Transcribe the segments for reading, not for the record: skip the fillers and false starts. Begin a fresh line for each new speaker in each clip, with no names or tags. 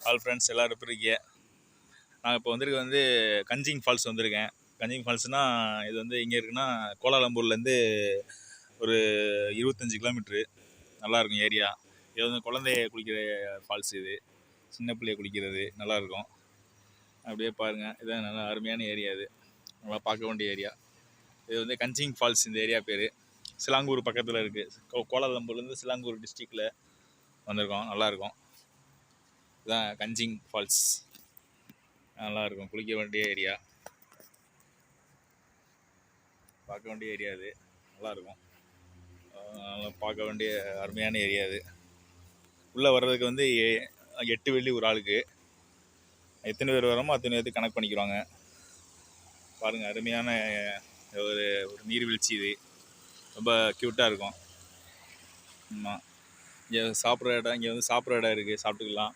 All friends எல்லோரும் எப்படி இருக்கீங்க? நான் இப்போ வந்து கஞ்சிங் ஃபால்ஸ் வந்திருக்கேன். கஞ்சிங் ஃபால்ஸ்னால் இது வந்து எங்கே இருக்குன்னா கோலாலம்பூர்லேருந்து ஒரு 25 கிலோமீட்ரு. நல்லாயிருக்கும் ஏரியா. இது வந்து குழந்தைய குளிக்கிற ஃபால்ஸ். இது சின்ன பிள்ளைய குளிக்கிறது நல்லாயிருக்கும். அப்படியே பாருங்கள், இதுதான் நல்லா அருமையான ஏரியா. இது நல்லா பார்க்க வேண்டிய ஏரியா. இது வந்து கஞ்சிங் ஃபால்ஸ், இந்த ஏரியா பேர். சிலாங்கூர் பக்கத்தில் இருக்குது. கோலாலம்பூர்லேருந்து சிலாங்கூர் டிஸ்ட்ரிக்டில் வந்திருக்கோம். நல்லாயிருக்கும். இதுதான் கஞ்சிங் ஃபால்ஸ். நல்லாயிருக்கும், குளிக்க வேண்டிய ஏரியா, பார்க்க வேண்டிய ஏரியா. இது நல்லாயிருக்கும், பார்க்க வேண்டிய அருமையான ஏரியா. இது உள்ளே வர்றதுக்கு வந்து 8 வெள்ளி ஒரு ஆளுக்கு. எத்தனை பேர் வரோமோ அத்தனை பேருக்கு கனெக்ட் பண்ணிக்கிறாங்க. பாருங்கள், அருமையான ஒரு நீர்வீழ்ச்சி. இது ரொம்ப க்யூட்டாக இருக்கும். ஆமாம், இங்கே சாப்பிட்ற இடம், இங்கே வந்து சாப்பிட்ற இடம் இருக்குது, சாப்பிட்டுக்கலாம்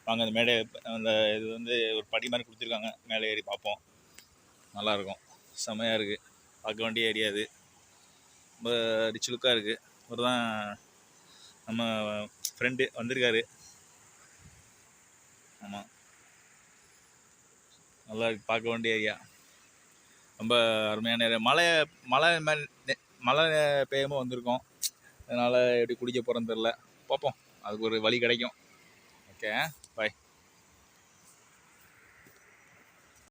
வாங்க. அந்த மேடை, அந்த இது வந்து ஒரு படி மாதிரி கொடுத்துருக்காங்க, மேலே ஏறி பார்ப்போம். நல்லாயிருக்கும், செம்மையாக இருக்குது, பார்க்க வேண்டிய ஏரியா. இது ரொம்ப ரிச் லுக்காக இருக்குது. ஒரு தான் நம்ம ஃப்ரெண்டு வந்திருக்காரு. ஆமாம், நல்லா இருக்கு, பார்க்க வேண்டிய ஏரியா, ரொம்ப அருமையான ஏரியா. மழை பெய்யாமல் வந்திருக்கோம். அதனால் எப்படி குடிக்க போகிறோன்னு தெரில, பார்ப்போம், அதுக்கு ஒரு வழி கிடைக்கும். ஓகே, பாய்.